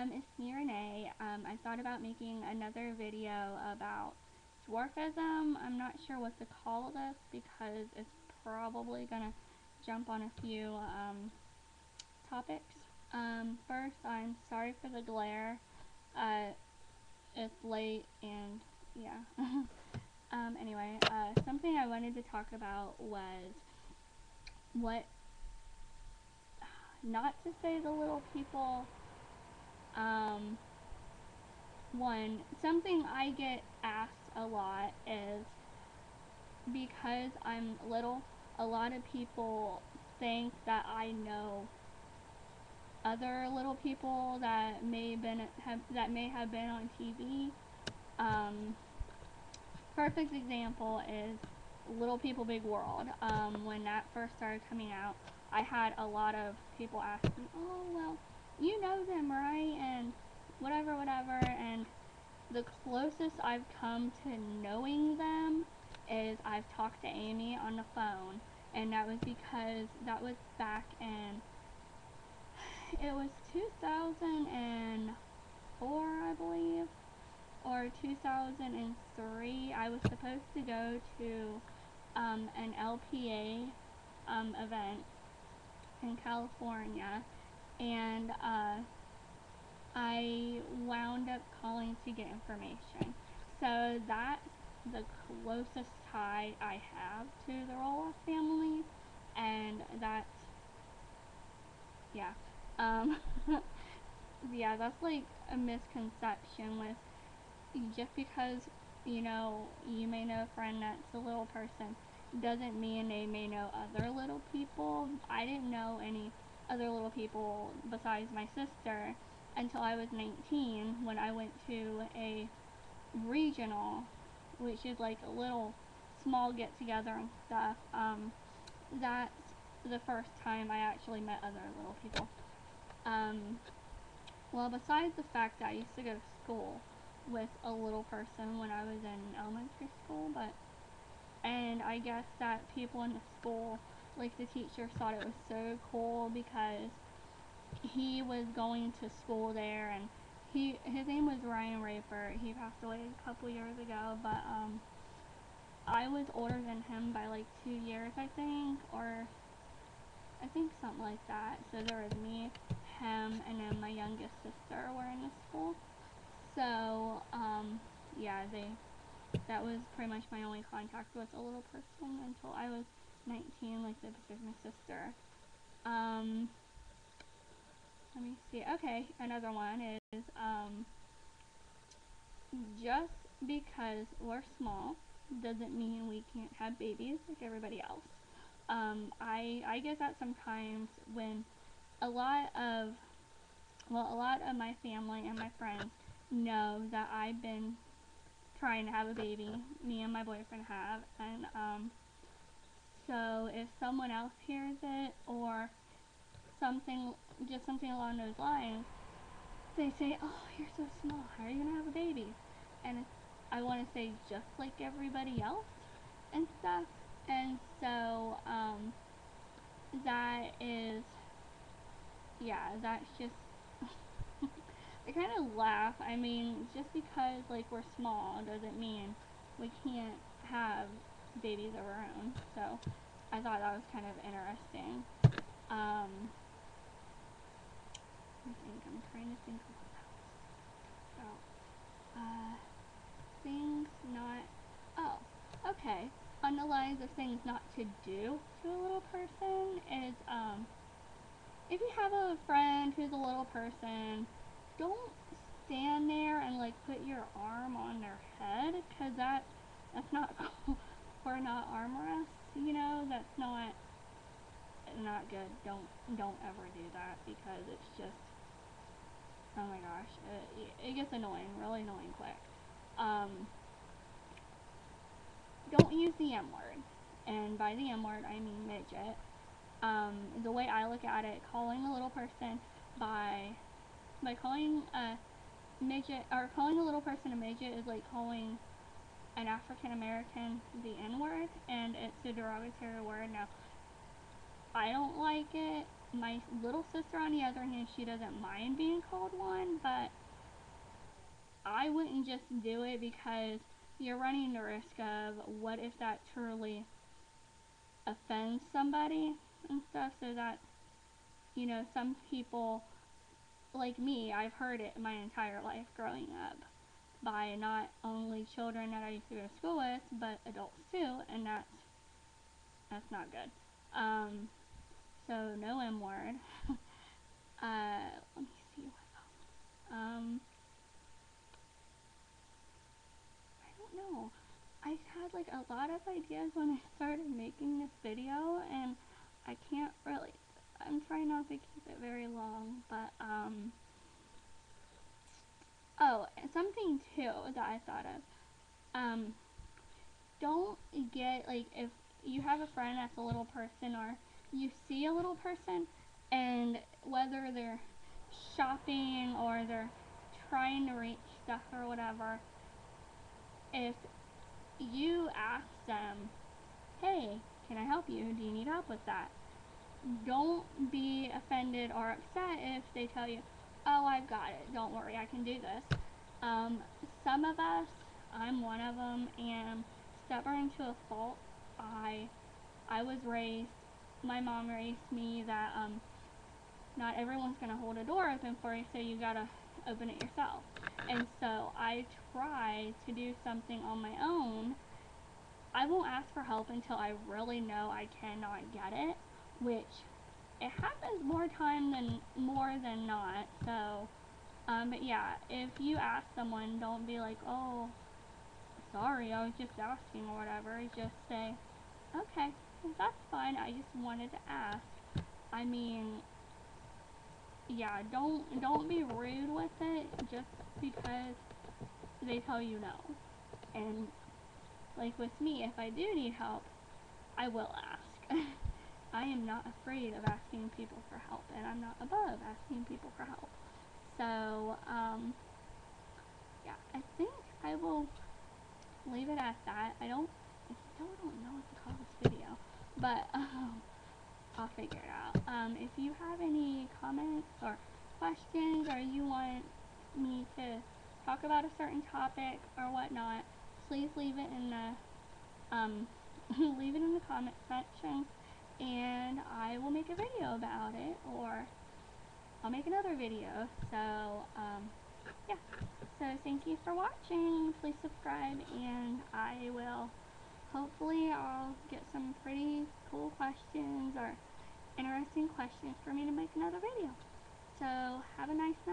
It's me, Renee. I thought about making another video about dwarfism. I'm not sure what to call this because it's probably gonna jump on a few topics. First, I'm sorry for the glare. Uh, it's late and yeah. Anyway, something I wanted to talk about was what not to say the little people. Um, something I get asked a lot is because I'm little, a lot of people think that I know other little people that may have been on TV. Um, Perfect example is Little People Big World. When that first started coming out, I had a lot of people ask me, "Oh well, you know them, right?" And whatever, and the closest I've come to knowing them is I've talked to Amy on the phone, and that was because that was back in it was 2004, I believe, or 2003. I was supposed to go to an LPA event in California, and I wound up calling to get information. So that's the closest tie I have to the Roloff family, and that's, yeah. Um, yeah, that's like a misconception with just because, you may know a friend that's a little person doesn't mean they may know other little people. I didn't know any other little people besides my sister until I was 19 when I went to a regional, which is like a little small get together and stuff. That's the first time I actually met other little people. Um, well, besides the fact that I used to go to school with a little person when I was in elementary school, and I guess that people in the school, like the teachers, thought it was so cool because he was going to school there, and his name was Ryan Raper. He passed away a couple years ago, but I was older than him by like 2 years, I think, or I think something like that. So there was me, him, and then my youngest sister were in the school. So, yeah, that was pretty much my only contact with a little person until I was 19, like besides my sister. Um, Let me see. Okay, another one is, just because we're small doesn't mean we can't have babies like everybody else. I get that sometimes when a lot of, a lot of my family and my friends know that I've been trying to have a baby, me and my boyfriend have, and so if someone else hears it or something, just something along those lines, they say, "Oh, you're so small. How are you gonna have a baby?" And I want to say just like everybody else and stuff. And so that is, yeah, that's just. I kind of laugh. I mean, just because like we're small doesn't mean we can't have babies of our own. So I thought that was kind of interesting. I'm trying to think of what else. So, things not. Oh, okay. On the lines of things not to do to a little person is, if you have a friend who's a little person, don't stand there and like put your arm on their head, cause that's not cool. We're not arm rests, that's not good. Don't ever do that because it's just, oh my gosh, it gets annoying, really annoying quick. Um, don't use the M word, and by the M word I mean midget. The way I look at it, calling a little person by calling a midget, or calling a little person a midget, is like calling an African American the N word, and it's a derogatory word. Now, I don't like it. My little sister, on the other hand, she doesn't mind being called one, but I wouldn't just do it because you're running the risk of what if that truly offends somebody and stuff, so that, some people, like me, I've heard it my entire life growing up by not only children that I used to go to school with, but adults too, and that's not good. Um, so no M word. Let me see what else. I don't know. I had like a lot of ideas when I started making this video, and I can't really. I'm trying not to keep it very long, but oh, and something too that I thought of. Um, don't get like if you have a friend that's a little person, or you see a little person, and whether they're shopping or they're trying to reach stuff or whatever, if you ask them, hey, can I help you? Do you need help with that? Don't be offended or upset if they tell you, oh, I've got it. Don't worry, I can do this. Um, some of us, I'm one of them, am stubborn to a fault. I I was raised, my mom raised me that not everyone's gonna hold a door open for you, so you gotta open it yourself. And so I try to do something on my own. I won't ask for help until I really know I cannot get it, which it happens more than not. So, but yeah, if you ask someone, don't be like, oh, sorry, I was just asking or whatever. Just say, okay, that's fine. I just wanted to ask. I mean, yeah, don't be rude with it just because they tell you no. And like with me, if I do need help, I will ask. I am not afraid of asking people for help, and I'm not above asking people for help. So, yeah, I think I will leave it at that. I still don't know what to call this video, but I'll figure it out. If you have any comments or questions, or you want me to talk about a certain topic or whatnot, please leave it in the um, leave it in the comment section, and I will make a video about it, or I'll make another video. So yeah. So thank you for watching. Please subscribe, and I will hopefully I'll get some pretty cool questions or interesting questions for me to make another video. So have a nice night.